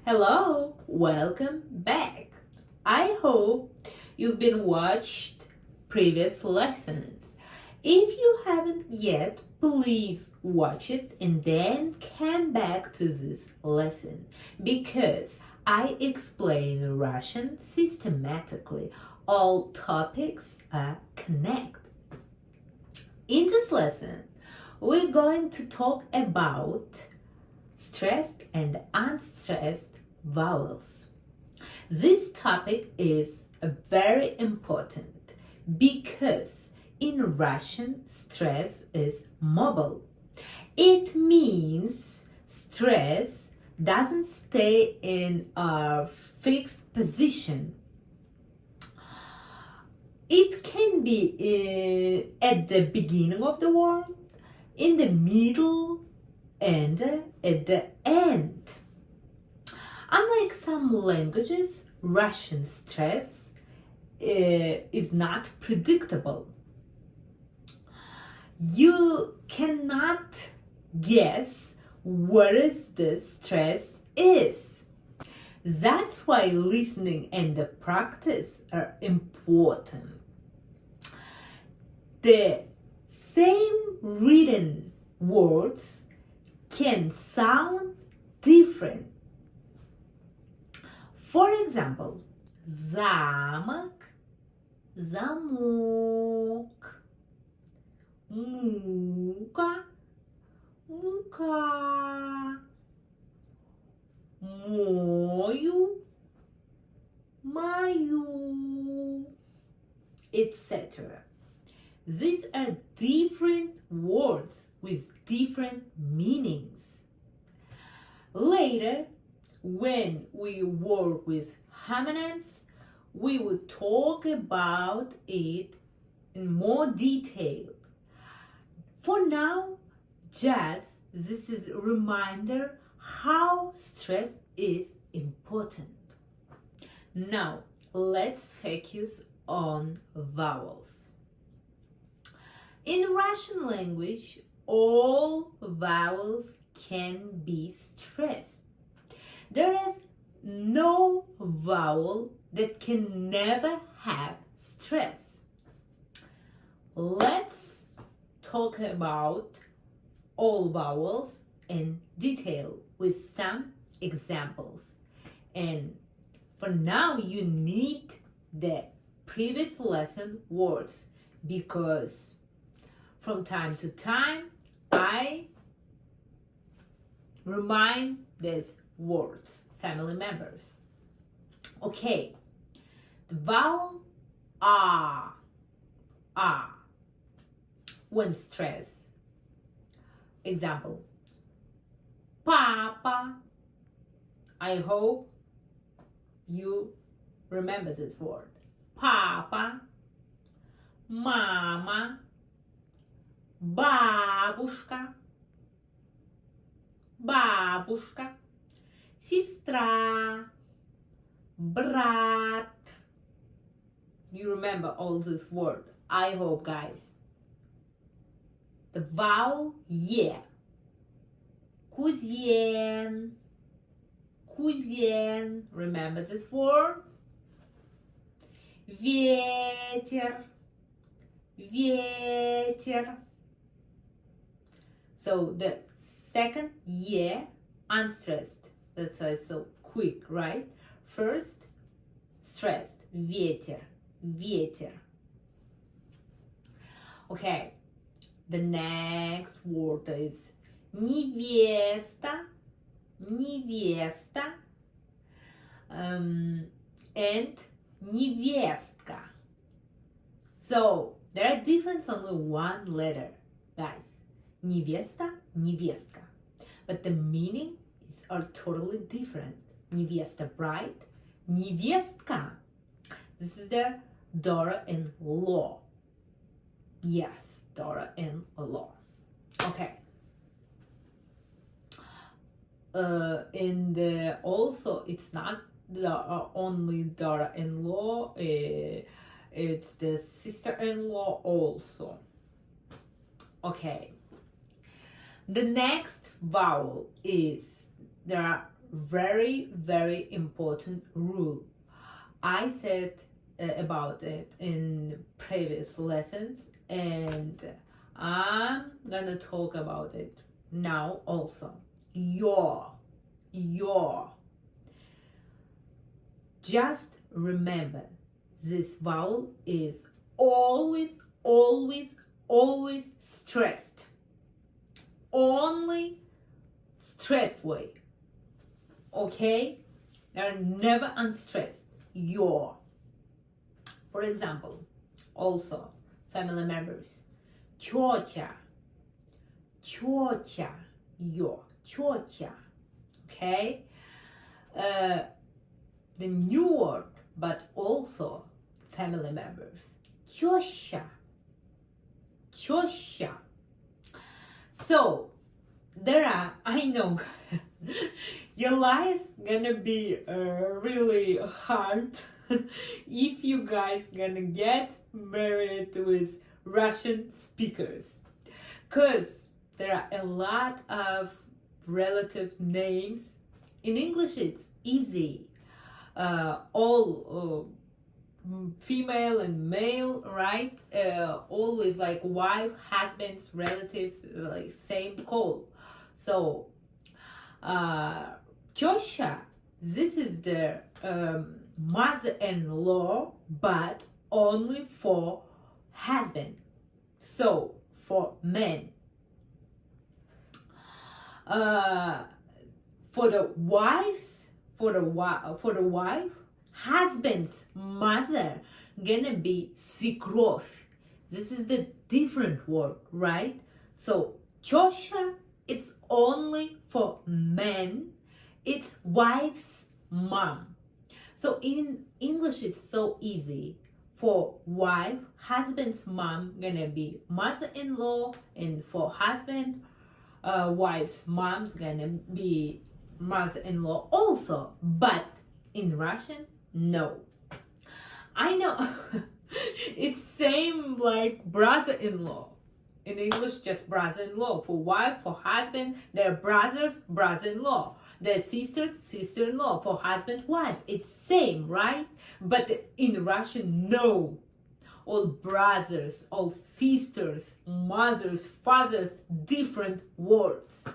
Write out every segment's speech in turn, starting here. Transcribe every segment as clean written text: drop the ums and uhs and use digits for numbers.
Hello, welcome back. I hope you've been watched previous lessons. If you haven't yet, please watch it and then come back to this lesson because I explain Russian systematically. All topics are connected. In this lesson, we're going to talk about stressed and unstressed vowels. This topic is very important because in Russian, stress is mobile. It means stress doesn't stay in a fixed position. It can be at the beginning of the word, in the middle, and at the end. Unlike some languages, Russian stress is not predictable. You cannot guess what is the stress is. That's why listening and the practice are important. The same written words can sound different. For example, замок, замок, мука, мука, мою, мою, etc. These are different words with different meanings. Later, when we work with homonyms, we will talk about it in more detail. For now, just this is a reminder how stress is important. Now, let's focus on vowels. In Russian language, all vowels can be stressed. There is no vowel that can never have stress. Let's talk about all vowels in detail with some examples. And for now, you need the previous lesson words because from time to time, I remind these words, family members. Okay, the vowel ah, when stressed. Example, papa. I hope you remember this word. Papa, mama, бабушка, бабушка, сестра, брат. You remember all this word, I hope, guys. The vowel yeah. Кузен, кузен. Remember this word? Ветер, ветер. So the second yeah, unstressed. That's why it's so quick, right? First, stressed, ветер, ветер. Okay, the next word is невеста, невеста, and невестка. So there are difference only one letter, guys. Невеста, невестка. But the meaning are totally different. Невеста, bride. Невестка. This is the daughter-in-law. Yes, daughter-in-law. Okay. And also, it's not the only daughter-in-law. It's the sister-in-law also. Okay. The next vowel is, there are very, very important rule. I said about it in previous lessons, and I'm gonna talk about it now also. Your. Just remember, this vowel is always, always, always stressed. Only stressed way. Okay? They're never unstressed. Your. For example, also family members. Тетя. Your. Тетя. Okay? The new word, but also family members. Теща. So, I know, your life's gonna be really hard if you guys gonna get married with Russian speakers. Because there are a lot of relative names. In English, it's easy. All female and male, right? Always like wife, husbands, relatives, like same call. So, теща, this is the mother-in-law, but only for husband. So, for men. For the wives, for the wife, husband's mother gonna be свекровь. This is the different word, right? So теща, it's only for men. It's wife's mom. So in English, it's so easy. For wife, husband's mom gonna be mother-in-law, and for husband, wife's mom's gonna be mother-in-law also. But in Russian, no. I know it's same like brother-in-law. In English, just brother-in-law. For wife, for husband, they're brothers, brother-in-law. They're sisters, sister-in-law. For husband, wife. It's same, right? But in Russian, no. All brothers, all sisters, mothers, fathers, different words.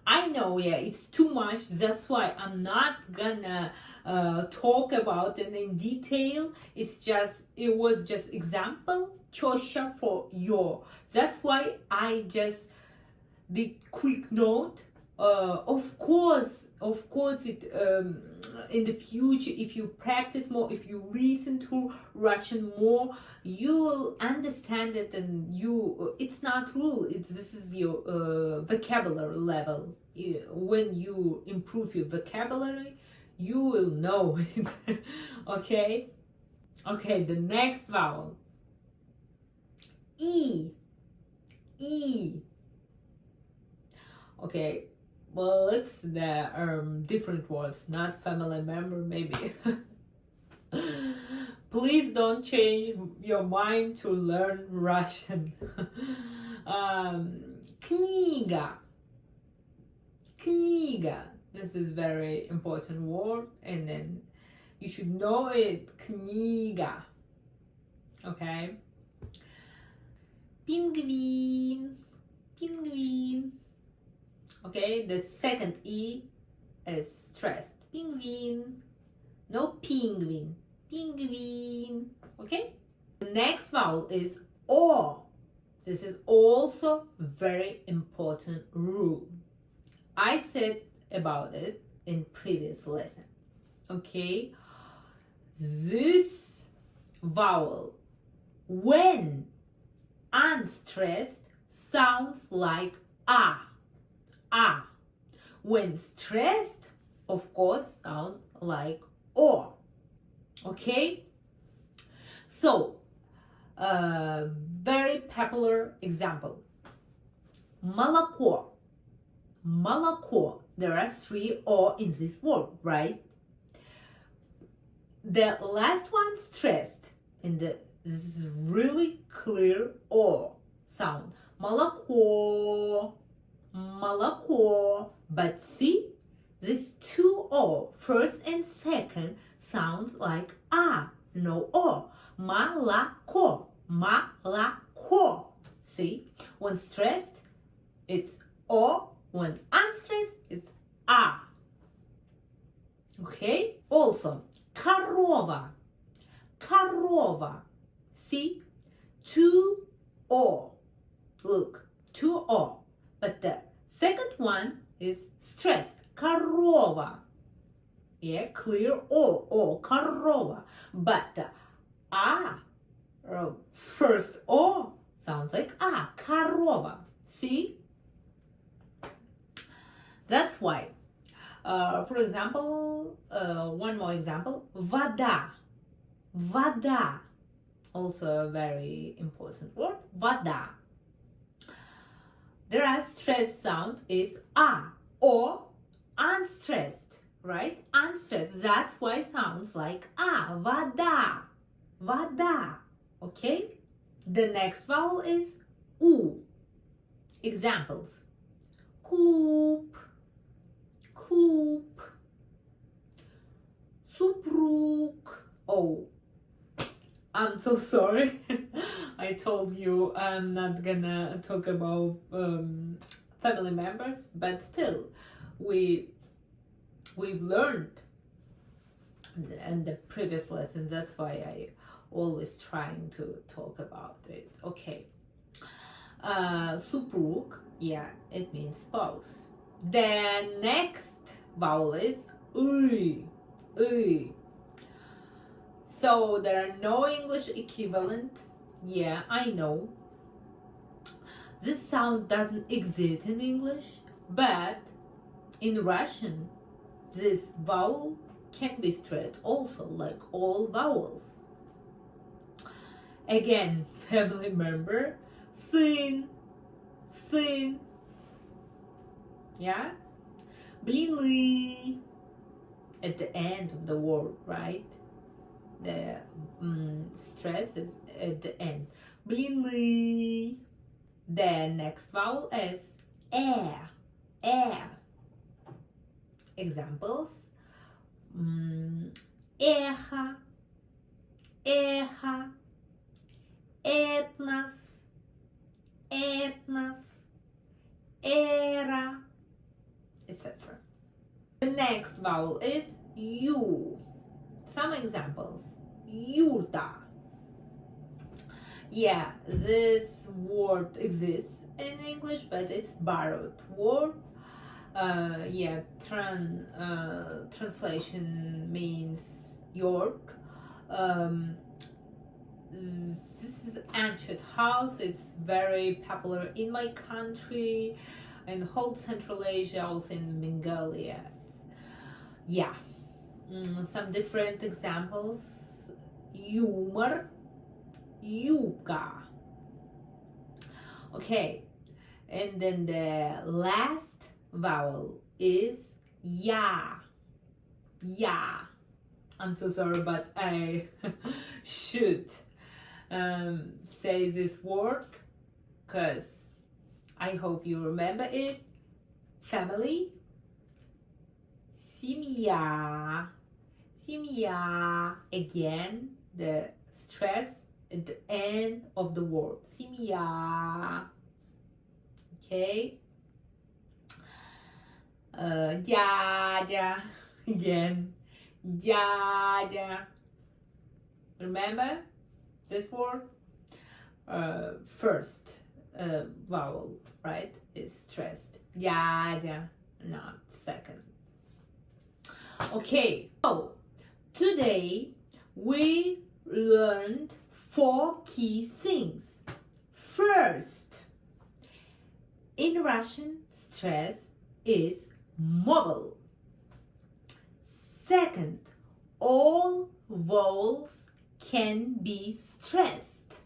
I know, yeah, it's too much. That's why I'm not gonna talk about it in detail. It was just example. Теща for your. That's why I just did quick note. Of course, it in the future, if you practice more, if you listen to Russian more, you will understand it, and it's not rule. This is your vocabulary level. When you improve your vocabulary, you will know it. Okay, the next vowel. E. Okay, well, it's the different words, not family member, maybe. Please don't change your mind to learn Russian. Книга. This is very important word, and then you should know it. Книга. Okay. Penguin. Okay, the second E is stressed. Penguin. No penguin. Penguin. Okay? The next vowel is O. This is also very important rule. I said about it in previous lesson. Okay? This vowel, when unstressed, sounds like A. When stressed, of course, sound like O. Okay? So, very popular example. Молоко. There are 3 O in this word, right? The last one stressed, and this is really clear O sound. Молоко. But see, These two O, first and second, sounds like A, no O. Malako, malako. See, when stressed, it's O. When unstressed, it's A. Okay? Also, корова, корова. See, two O. Look, two O. But the second one is stressed. Корова. Yeah, clear O, корова. But the A, first O, sounds like A, корова. See? That's why. For example, one more example, вода. Вода. Also a very important word, вода. The stressed sound is A, or unstressed, right? Unstressed. That's why it sounds like A, вода. Вода. Okay? The next vowel is U. Examples. Клуб. Клуб. Супруг. Oh, I'm so sorry. I told you I'm not gonna talk about family members, but still, we've learned in the previous lessons. That's why I always trying to talk about it. Okay. Супруг, yeah, it means spouse. The next vowel is uy. Uy. So there are no English equivalent. Yeah, I know. This sound doesn't exist in English, but in Russian, this vowel can be straight also, like all vowels. Again, family member, сын, сын. Yeah? Блины. At the end of the word, right? The stress is at the end. Блины. The next vowel is air. Air. Examples. Эхо. Эхо. Этнос. Этнос. Era. Etc. The next vowel is U. Some examples. Юрта. Yeah, this word exists in English, but it's borrowed word. Yeah, translation means York. This is ancient house. It's very popular in my country, in whole Central Asia, also in Mongolia. Yeah, some different examples. Юмор, юбка. Okay, and then the last vowel is ya. Ya. I'm so sorry, but I should say this word because I hope you remember it. Family. Семья. Семья. Again, the stress at the end of the word. Семья. Okay. Дядя. Again. Дядя. Remember this word? First vowel, right, is stressed. Дядя, not second. Okay, so today we learned 4 key things. First, in Russian, stress is mobile. Second, all vowels can be stressed.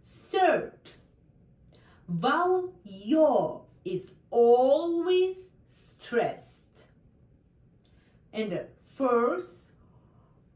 Third, vowel yo is always stressed. And the first,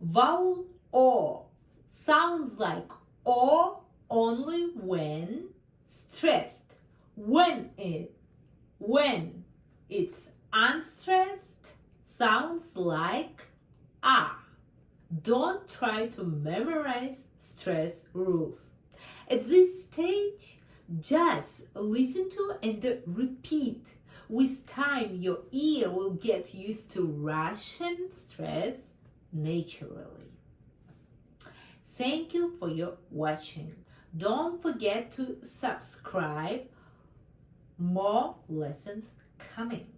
vowel o sounds like o only when stressed. When it's Unstressed sounds like ah. Don't try to memorize stress rules. At this stage, just listen to and repeat. With time, your ear will get used to Russian stress naturally. Thank you for your watching. Don't forget to subscribe. More lessons coming.